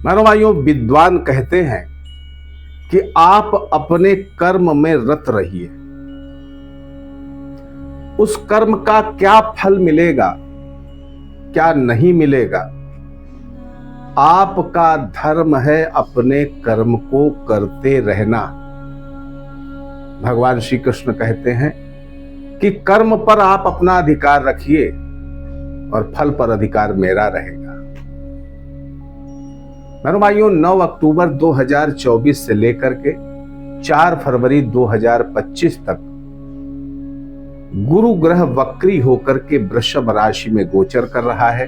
मानो भाइयों, विद्वान कहते हैं कि आप अपने कर्म में रत रहिए। उस कर्म का क्या फल मिलेगा, क्या नहीं मिलेगा, आपका धर्म है अपने कर्म को करते रहना। भगवान श्री कृष्ण कहते हैं कि कर्म पर आप अपना अधिकार रखिए और फल पर अधिकार मेरा रहेगा। मेरे भाइयों, 9 अक्टूबर 2024 से लेकर के 4 फरवरी 2025 तक गुरु ग्रह वक्री होकर के वृषभ राशि में गोचर कर रहा है।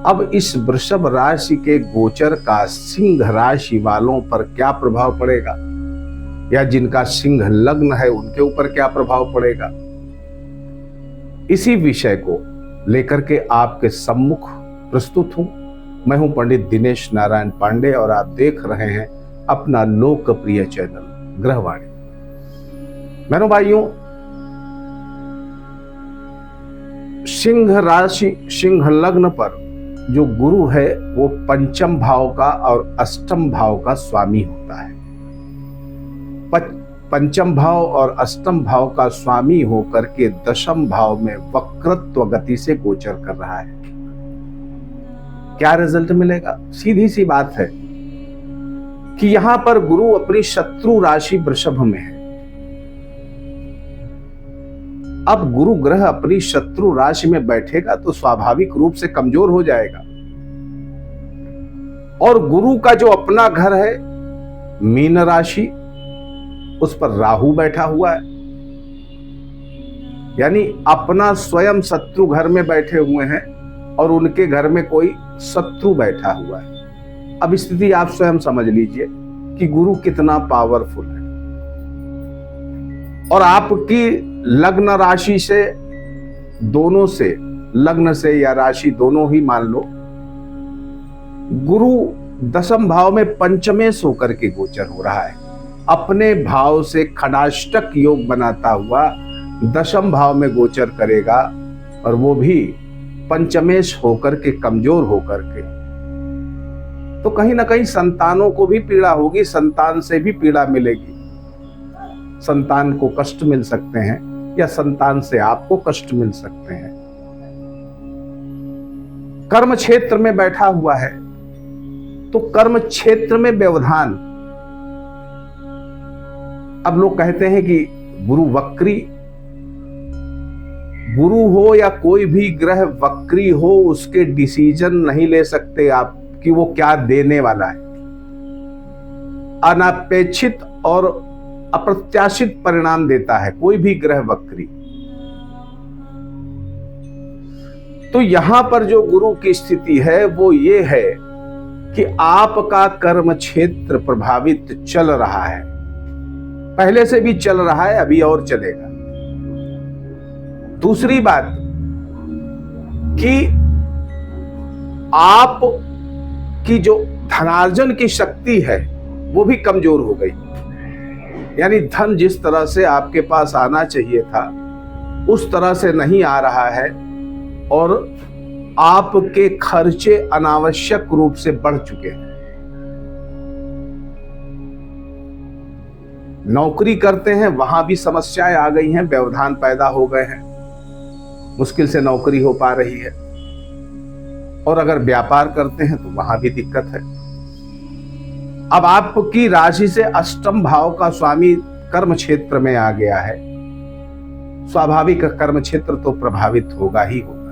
अब इस वृषभ राशि के गोचर का सिंह राशि वालों पर क्या प्रभाव पड़ेगा, या जिनका सिंह लग्न है उनके ऊपर क्या प्रभाव पड़ेगा, इसी विषय को लेकर के आपके सम्मुख प्रस्तुत हूं। मैं हूं पंडित दिनेश नारायण पांडे और आप देख रहे हैं अपना लोकप्रिय चैनल ग्रहवाणी। मेरे भाइयों, सिंह राशि सिंह लग्न पर जो गुरु है वो पंचम भाव का और अष्टम भाव का स्वामी होता है। पंचम भाव और अष्टम भाव का स्वामी होकर के दशम भाव में वक्रत्व गति से गोचर कर रहा है। क्या रिजल्ट मिलेगा? सीधी सी बात है कि यहां पर गुरु अपनी शत्रु राशि वृषभ में है। अब गुरु ग्रह अपनी शत्रु राशि में बैठेगा तो स्वाभाविक रूप से कमजोर हो जाएगा। और गुरु का जो अपना घर है मीन राशि, उस पर राहु बैठा हुआ है, यानी अपना स्वयं शत्रु घर में बैठे हुए हैं और उनके घर में कोई शत्रु बैठा हुआ है। अब स्थिति आप स्वयं समझ लीजिए कि गुरु कितना पावरफुल है। और आपकी लग्न राशि से, दोनों से, लग्न से या राशि दोनों ही मान लो, गुरु दशम भाव में पंचमेश होकर के गोचर हो रहा है। अपने भाव से खडाष्टक योग बनाता हुआ दशम भाव में गोचर करेगा, और वो भी पंचमेश होकर के, कमजोर होकर के। तो कहीं ना कहीं संतानों को भी पीड़ा होगी, संतान से भी पीड़ा मिलेगी। संतान को कष्ट मिल सकते हैं या संतान से आपको कष्ट मिल सकते हैं। कर्म क्षेत्र में बैठा हुआ है तो कर्म क्षेत्र में व्यवधान। अब लोग कहते हैं कि गुरु वक्री, गुरु हो या कोई भी ग्रह वक्री हो, उसके डिसीजन नहीं ले सकते आप कि वो क्या देने वाला है। अनपेक्षित और अप्रत्याशित परिणाम देता है कोई भी ग्रह वक्री। तो यहां पर जो गुरु की स्थिति है वो ये है कि आपका कर्म क्षेत्र प्रभावित चल रहा है, पहले से भी चल रहा है, अभी और चलेगा। दूसरी बात कि आप की जो धनार्जन की शक्ति है वो भी कमजोर हो गई, यानी धन जिस तरह से आपके पास आना चाहिए था उस तरह से नहीं आ रहा है, और आपके खर्चे अनावश्यक रूप से बढ़ चुके हैं। नौकरी करते हैं वहां भी समस्याएं आ गई हैं, व्यवधान पैदा हो गए हैं, मुश्किल से नौकरी हो पा रही है। और अगर व्यापार करते हैं तो वहां भी दिक्कत है। अब आपकी राशि से अष्टम भाव का स्वामी कर्म क्षेत्र में आ गया है, स्वाभाविक कर्म क्षेत्र तो प्रभावित होगा ही होगा।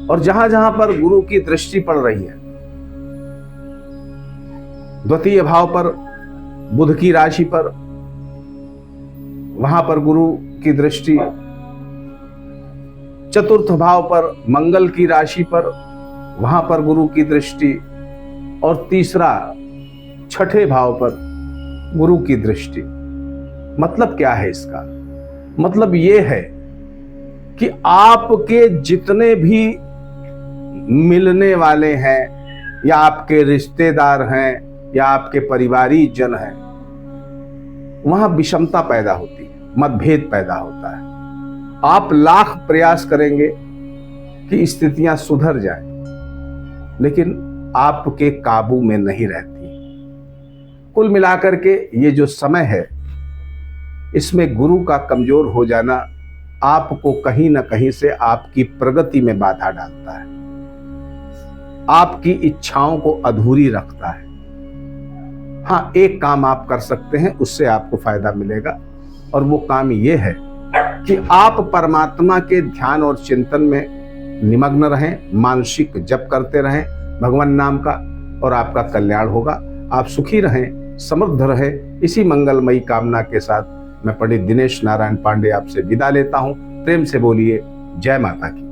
और जहां जहां पर गुरु की दृष्टि पड़ रही है, द्वितीय भाव पर बुध की राशि पर, वहां पर गुरु की दृष्टि, चतुर्थ भाव पर मंगल की राशि पर, वहां पर गुरु की दृष्टि, और तीसरा छठे भाव पर गुरु की दृष्टि। मतलब क्या है इसका? मतलब ये है कि आपके जितने भी मिलने वाले हैं, या आपके रिश्तेदार हैं, या आपके परिवारी जन हैं, वहां विषमता पैदा होती है, मतभेद पैदा होता है। आप लाख प्रयास करेंगे कि स्थितियां सुधर जाएं, लेकिन आपके काबू में नहीं रहती। कुल मिलाकर के ये जो समय है, इसमें गुरु का कमजोर हो जाना आपको कहीं ना कहीं से आपकी प्रगति में बाधा डालता है, आपकी इच्छाओं को अधूरी रखता है। हाँ, एक काम आप कर सकते हैं, उससे आपको फायदा मिलेगा, और वो काम ये है कि आप परमात्मा के ध्यान और चिंतन में निमग्न रहें, मानसिक जप करते रहें भगवान नाम का, और आपका कल्याण होगा। आप सुखी रहें, समृद्ध रहें। इसी मंगलमयी कामना के साथ मैं पंडित दिनेश नारायण पांडे आपसे विदा लेता हूं। प्रेम से बोलिए जय माता की।